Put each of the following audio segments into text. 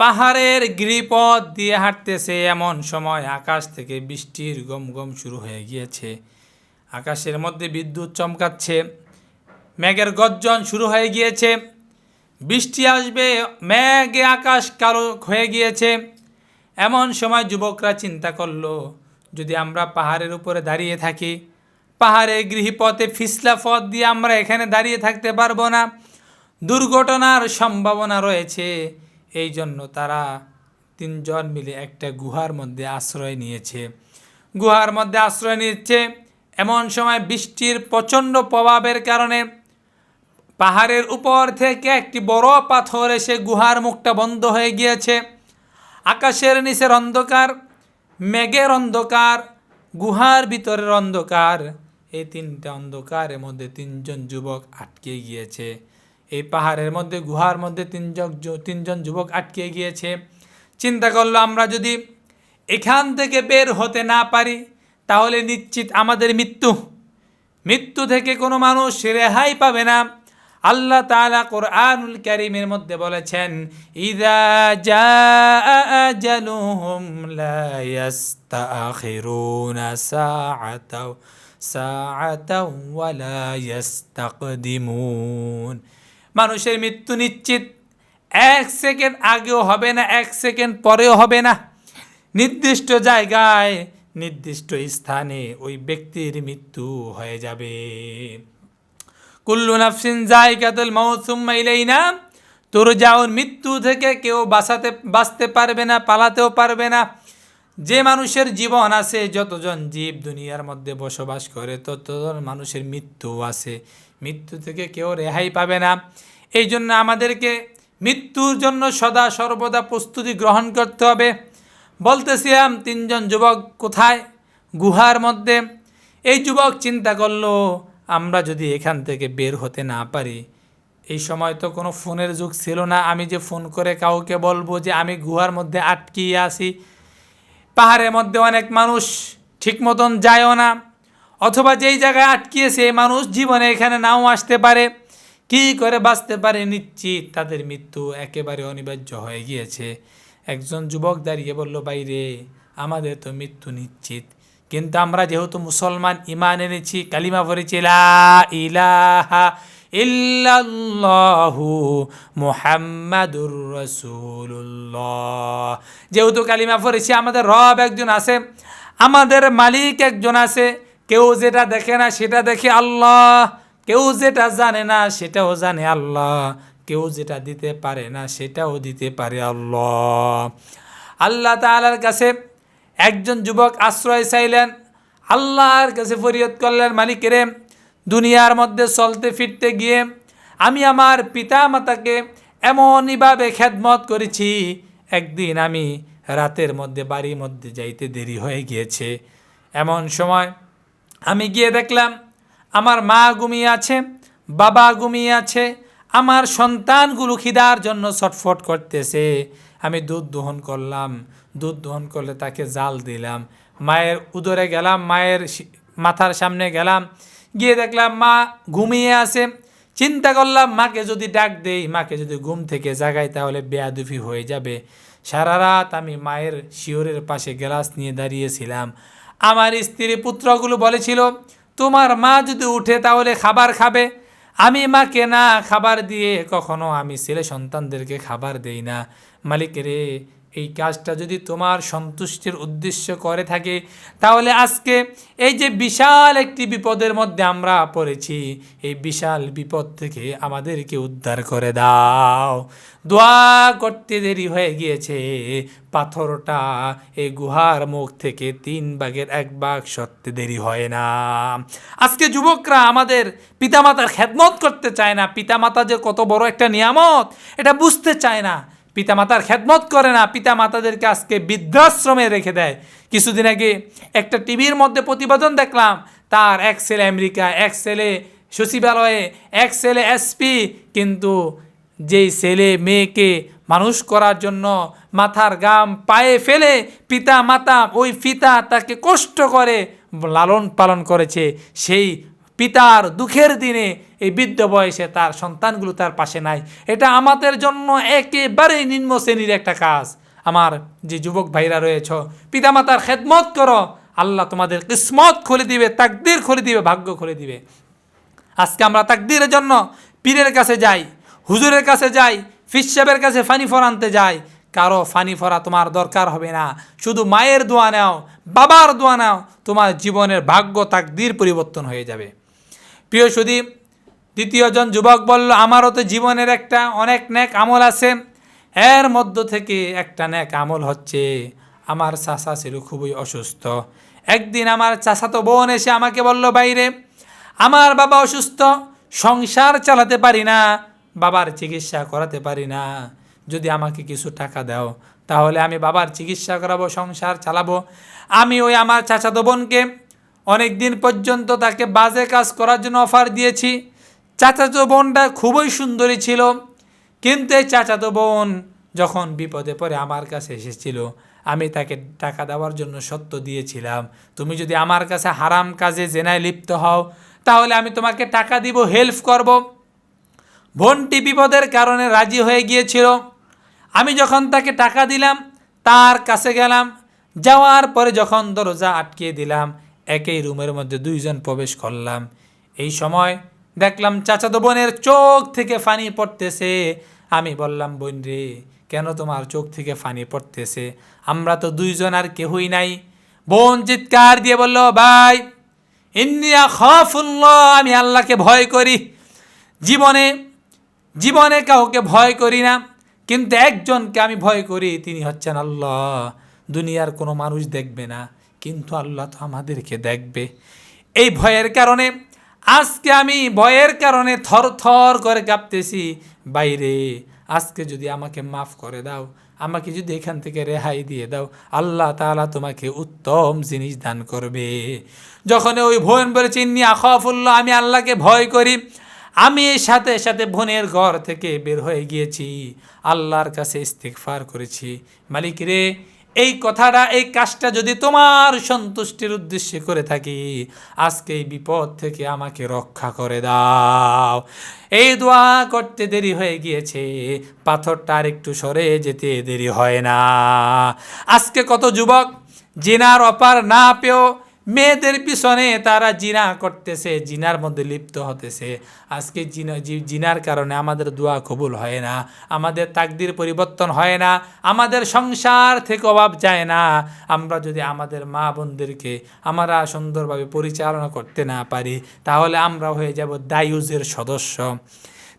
পাহাড়ের গিরিপথ দিয়ে হাঁটতেছে, এমন সময় আকাশ থেকে বৃষ্টির গম গম শুরু হয়ে গিয়েছে। আকাশের মধ্যে বিদ্যুৎ চমকাচ্ছে, মেঘের গর্জন শুরু হয়ে গিয়েছে, বৃষ্টি আসবে, মেঘে আকাশ কালো হয়ে গিয়েছে। এমন সময় যুবকরা চিন্তা করলো, যদি আমরা পাহাড়ের উপরে দাঁড়িয়ে থাকি, পাহাড়ের গৃহপথে ফিসলা পথ দিয়ে আমরা এখানে দাঁড়িয়ে থাকতে পারবো না, দুর্ঘটনার সম্ভাবনা রয়েছে। এই জন্য তারা তিনজন মিলে একটা গুহার মধ্যে আশ্রয় নিয়েছে। গুহার মধ্যে আশ্রয় নিচ্ছে, এমন সময় বৃষ্টির প্রচণ্ড প্রভাবের কারণে পাহাড়ের উপর থেকে একটি বড় পাথর এসে গুহার মুখটা বন্ধ হয়ে গিয়েছে। আকাশের নিচের অন্ধকার, মেঘের অন্ধকার, গুহার ভিতরের অন্ধকার, এই তিনটা অন্ধকারের মধ্যে তিনজন যুবক আটকে গিয়েছে। এই পাহাড়ের মধ্যে, গুহার মধ্যে তিনজন যুবক আটকে গিয়েছে। চিন্তা করলো, আমরা যদি এখান থেকে বের হতে না পারি তাহলে নিশ্চিত আমাদের মৃত্যু থেকে কোনো মানুষ রেহাই পাবে না। আল্লাহ তাআলা কোরআনুল কারীমের মধ্যে বলেছেন, ইযা জাআ আজালুহুম লা ইস্তাখিরুনা সাআতাও ওয়া লা ইস্তাকদিমুন। মানুষের মৃত্যু নিশ্চিত, 1 সেকেন্ড আগেও হবে না, 1 সেকেন্ড পরেও হবে না। নির্দিষ্ট জায়গায়, নির্দিষ্ট স্থানে ওই ব্যক্তির মৃত্যু হয়ে যাবে। কুল্লু নাফসিন যায়িকাতুল মাউত সুম্মা ইলাইনা তুরজাউন। মৃত্যু থেকে কেউ বাঁচতে পারবে না, পালাতেও পারবে না। যে মানুষের জীবন আছে, যতজন জীব দুনিয়ার মধ্যে বসবাস করে, ততজন মানুষের মৃত্যু আছে। মৃত্যু থেকে কেউ রেহাই পাবে না। এই জন্য আমাদেরকে মৃত্যুর জন্য সদা সর্বদা প্রস্তুতি গ্রহণ করতে হবে। বলতেছিলাম, তিনজন যুবক কোথায়? গুহার মধ্যে। এই যুবক চিন্তা করলো, আমরা যদি এখান থেকে বের হতে না পারি, এই সময় তো কোনো ফোনের যুগ ছিল না, আমি যে ফোন করে কাউকে বলবো যে আমি গুহার মধ্যে আটকিয়ে আছি। পাহাড়ের মধ্যে অনেক মানুষ ঠিক মতন যায়ও না, অথবা যেই জায়গায় আটকিয়েছে মানুষ জীবনে এখানে নাও আসতে পারে। কী করে বাঁচতে পারে? নিশ্চিত তাদের মৃত্যু একেবারে অনিবার্য হয়ে গিয়েছে। একজন যুবক দাঁড়িয়ে বলল, বাইরে আমাদের তো মৃত্যু নিশ্চিত, কিন্তু আমরা যেহেতু মুসলমান, ঈমান এনেছি, কালিমা পড়েছি লা ইলাহা ইল্লাল্লাহু মুহাম্মাদুর রাসূলুল্লাহ, যেহেতু কালিমা পড়েছি, আমাদের রব একজন আছে, আমাদের মালিক একজন আছে। কেউ যেটা দেখে না সেটা দেখে আল্লাহ, কেউ যেটা জানে না সেটাও জানে আল্লাহ, কেউ যেটা দিতে পারে না সেটাও দিতে পারে আল্লাহ। আল্লাহ তাআলার কাছে একজন যুবক আশ্রয় চাইলেন, আল্লাহর কাছে ফরিয়াদ করলেন, মালিকেরে, দুনিয়ার মধ্যে চলতে ফিরতে গিয়ে আমি আমার পিতা মাতাকে এমনইভাবে খেদমত করেছি, একদিন আমি রাতের মধ্যে বাড়ির মধ্যে যাইতে দেরি হয়ে গিয়েছে। এমন সময় আমি গিয়ে দেখলাম আমার মা ঘুমিয়ে আছে, বাবা ঘুমিয়ে আছে, আমার সন্তানগুলো খিদার জন্য ছটফট করতেছে। আমি দুধ দহন করলাম, দুধ দহন করলে তাকে জাল দিলাম, মায়ের উদরে গেলাম, মায়ের মাথার সামনে গেলাম, গিয়ে দেখলাম মা ঘুমিয়ে আছে। চিন্তা করলাম, মাকে যদি ডাক দেই, মাকে যদি ঘুম থেকে জাগাই, তাহলে বেয়াদুফি হয়ে যাবে। সারা রাত আমি মায়ের শিওরের পাশে গ্লাস নিয়ে দাঁড়িয়েছিলাম। আমার স্ত্রী পুত্রগুলো বলেছিল, তোমার মা যদি উঠে তাহলে খাবার খাবে। আমি মাকে না খাবার দিয়ে কখনো আমি ছেলে সন্তানদেরকে খাবার দেই না। মালিকেরে, এই কাজটা যদি তোমার সন্তুষ্টির উদ্দেশ্য করে থাকে, তাহলে আজকে এই যে বিশাল একটি বিপদের মধ্যে আমরা পড়েছি, এই বিশাল বিপদ থেকে আমাদেরকে উদ্ধার করে দাও। দোয়া করতে দেরি হয়ে গিয়েছে, পাথরটা এই গুহার মুখ থেকে 3 ভাগের 1 ভাগ সরতে দেরি হয় না। আজকে যুবকরা আমাদের পিতামাতার খেদমত করতে চায় না। পিতামাতা যে কত বড় একটা নিয়ামত, এটা বুঝতে চায় না। পিতামাতার খেদমত করে না, পিতামাতাদেরকে আজকে বৃদ্ধাশ্রমে রেখে দেয়। কিছুদিন আগে একটা টিভির মধ্যে প্রতিবেদন দেখলাম, তার এক ছেলে আমেরিকা, এক ছেলে সচিবালয়ে, এক ছেলে এসপি, কিন্তু যেই ছেলে মেয়েকে মানুষ করার জন্য মাথার গাম পায়ে ফেলে পিতা মাতা, ওই পিতা তাকে কষ্ট করে লালন পালন করেছে, সেই পিতার দুঃখের দিনে এই বৃদ্ধ বয়সে তার সন্তানগুলো তার পাশে নাই, এটা আমাদের জন্য একেবারেই নিম্ন শ্রেণীর একটা কাজ। আমার যে যুবক ভাইরা রয়েছ, পিতামাতার খেদমত করো, আল্লাহ তোমাদের কিসমত খুলে দিবে, তাকদীর খুলে দিবে, ভাগ্য খুলে দিবে। আজকে আমরা তাকদীরের জন্য পীরের কাছে যাই, হুজুরের কাছে যাই, ফির সাহেবের কাছে ফানি ফর আনতে যাই। কারো ফানি ফরা তোমার দরকার হবে না, শুধু মায়ের দোয়া নাও, বাবার দোয়া নাও, তোমার জীবনের ভাগ্য তাকদীর পরিবর্তন হয়ে যাবে। প্রিয় সুধী, দ্বিতীয়জন যুবক বলল, আমারও তো জীবনের একটা অনেক নেক আমল আছে, এর মধ্য থেকে একটা নেক আমল হচ্ছে আমার চাচা ছিল খুবই অসুস্থ। একদিন আমার চাচাতো বোন এসে আমাকে বলল, বাইরে আমার বাবা অসুস্থ, সংসার চালাতে পারি না, বাবার চিকিৎসা করাতে পারি না, যদি আমাকে কিছু টাকা দাও তাহলে আমি বাবার চিকিৎসা করাবো, সংসার চালাবো। আমি ওই আমার চাচাতো বোনকে অনেক দিন পর্যন্ত তাকে বাজে কাজ করার জন্য অফার দিয়েছি। চাচাতো বোনটা খুবই সুন্দরী ছিল, কিন্তু এই চাচাতো বোন যখন বিপদে পড়ে আমার কাছে এসেছিল, আমি তাকে টাকা দেওয়ার জন্য সত্য দিয়েছিলাম, তুমি যদি আমার কাছে হারাম কাজে জেনায় লিপ্ত হও তাহলে আমি তোমাকে টাকা দিব, হেল্প করব। বোনটি বিপদের কারণে রাজি হয়ে গিয়েছিল। আমি যখন তাকে টাকা দিলাম, তার কাছে গেলাম, যাওয়ার পরে যখন দরজা আটকিয়ে দিলাম, একই রুমের মধ্যে দুইজন প্রবেশ করলাম। এই সময় দেখলাম চাচাতো বোনের চোখ থেকে পানি পড়তেছে। আমি বললাম, বোন রে, কেন তোমার চোখ থেকে পানি পড়তেছে? আমরা তো দুইজন আর কেহই নাই। বোন চিৎকার দিয়ে বলল, ভাই ইন্নী আখাফুল্লাহ, আমি আল্লাহকে ভয় করি, জীবনে জীবনে কাউকে ভয় করি না, কিন্তু একজনকে আমি ভয় করি, তিনি হচ্ছেন আল্লাহ। দুনিয়ার কোনো মানুষ দেখবে না, কিন্তু আল্লাহ তো আমাদেরকে দেখবে। এই ভয়ের কারণে আজকে আমি ভয়ের কারণে থর থর করে কাঁপতেছি। বাইরে আজকে যদি আমাকে মাফ করে দাও, আমাকে যদি এখান থেকে রেহাই দিয়ে দাও, আল্লাহ তাআলা তোমাকে উত্তম জিনিস দান করবে। যখন ওই বোন বলেছে ইন্নী আখাফুল্লাহ, আমি আল্লাহকে ভয় করি, আমি সাথে সাথে বোনের ঘর থেকে বের হয়ে গিয়েছি, আল্লাহর কাছে ইস্তিগফার করেছি, মালিক রে, এই কথাটা, এই কাজটা যদি তোমার সন্তুষ্টির উদ্দেশ্যে করে থাকি, আজকে এই বিপদ থেকে আমাকে রক্ষা করে দাও। এই দোয়া করতে দেরি হয়ে গিয়েছে, পাথরটা আর একটু সরে যেতে দেরি হয় না। আজকে কত যুবক জিনার অপার না পেয়েও মেয়েদের পিছনে তারা জিনা করতেছে, জিনার মধ্যে লিপ্ত হতেছে। আজকে জিনার কারণে আমাদের দোয়া কবুল হয় না, আমাদের তাকদীর পরিবর্তন হয় না, আমাদের সংসার থেকে অভাব যায় না। আমরা যদি আমাদের মা বোনদেরকে আমরা সুন্দরভাবে পরিচালনা করতে না পারি, তাহলে আমরা হয়ে যাব দায়ুজের সদস্য।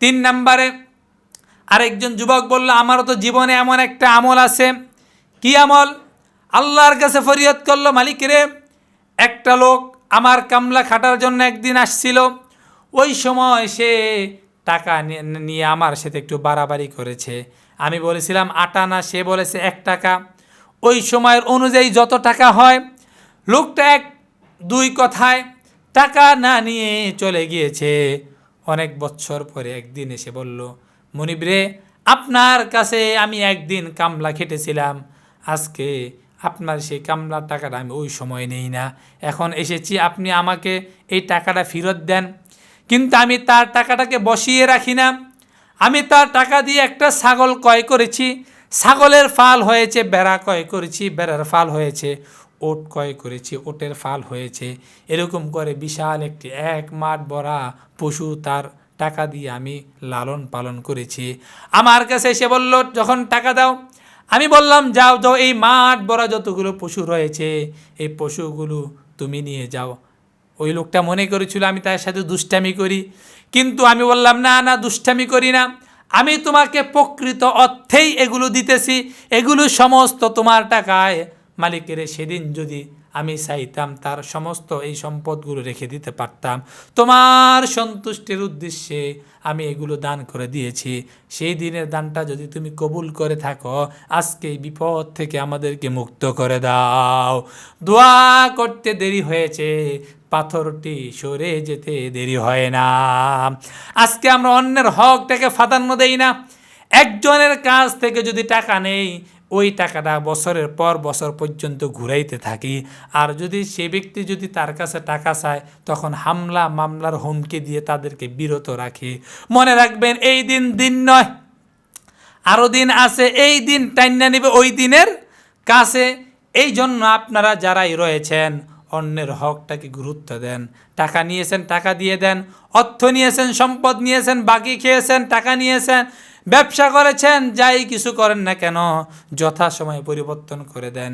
3 নম্বরে আরেকজন যুবক বলল, আমারও তো জীবনে এমন একটা আমল আছে। কি আমল? আল্লাহর কাছে ফরিয়াদ করলো, মালিক রে, একটা লোক আমার কামলা খাটার জন্য একদিন আসছিল, ওই সময় সে টাকা নিয়ে আমার সাথে একটু বাড়াবাড়ি করেছে। আমি বলেছিলাম 8 আনা, সে বলেছে 1 টাকা। ওই সময়ের অনুযায়ী যত টাকা হয়, লোকটা 1-2 কথায় টাকা না নিয়ে চলে গিয়েছে। অনেক বছর পরে একদিন এসে বলল, মনিব রে, আপনার কাছে আমি একদিন কামলা খেটেছিলাম, আজকে আপনার সেই কামলার টাকাটা আমি ওই সময় নেই না, এখন এসেছি, আপনি আমাকে এই টাকাটা ফেরত দেন। কিন্তু আমি তার টাকাটাকে বসিয়ে রাখি না, আমি তার টাকা দিয়ে একটা ছাগল ক্রয় করেছি, ছাগলের ফাল হয়েছে, বেড়া ক্রয় করেছি, বেড়ার ফাল হয়েছে, ওট ক্রয় করেছি, ওটের ফাল হয়েছে, এরকম করে বিশাল একটি 1 মাঠ ভরা পশু তার টাকা দিয়ে আমি লালন পালন করেছি। আমার কাছে এসে বলল, যখন টাকা দাও, আমি বললাম, যাও যাও, এই মাঠ ভরা যতগুলো পশু রয়েছে, এই পশুগুলো তুমি নিয়ে যাও। ওই লোকটা মনে করেছিল আমি তার সাথে দুষ্টামি করি, কিন্তু আমি বললাম, না না, দুষ্টামি করি না, আমি তোমাকে প্রকৃত অর্থেই এগুলো দিতেছি, এগুলো সমস্ত তোমার টাকায়। মালিকের সেদিন যদি আমি চাইতাম তার সমস্ত এই সম্পদগুলো রেখে দিতে পারতাম, তোমার সন্তুষ্টির উদ্দেশ্যে আমি এগুলো দান করে দিয়েছি। সেই দিনের দানটা যদি তুমি কবুল করে থাকো, আজকে এই বিপদ থেকে আমাদেরকে মুক্ত করে দাও। দোয়া করতে দেরি হয়েছে, পাথরটি সরে যেতে দেরি হয় না। আজকে আমরা অন্যের হকটাকে প্রাধান্য দেই না। একজনের কাছ থেকে যদি টাকা নেই, ওই টাকাটা বছরের পর বছর পর্যন্ত ঘুরাইতে থাকি। আর যদি সে ব্যক্তি যদি তার কাছে টাকা চায় তখন হামলা মামলার হুমকি দিয়ে তাদেরকে বিরত রাখি। মনে রাখবেন এই দিন নয়, আরও দিন আছে, এই দিন টাইনা নেবে ওই দিনের কাছে। এই জন্য আপনারা যারাই রয়েছেন অন্যের হকটাকে গুরুত্ব দেন। টাকা নিয়েছেন টাকা দিয়ে দেন, অর্থ নিয়েছেন সম্পদ নিয়েছেন, বাকি খেয়েছেন, টাকা নিয়েছেন, ব্যবসা করেছেন, যাই কিছু করেন না কেন যথাসময়ে পরিবর্তন করে দেন।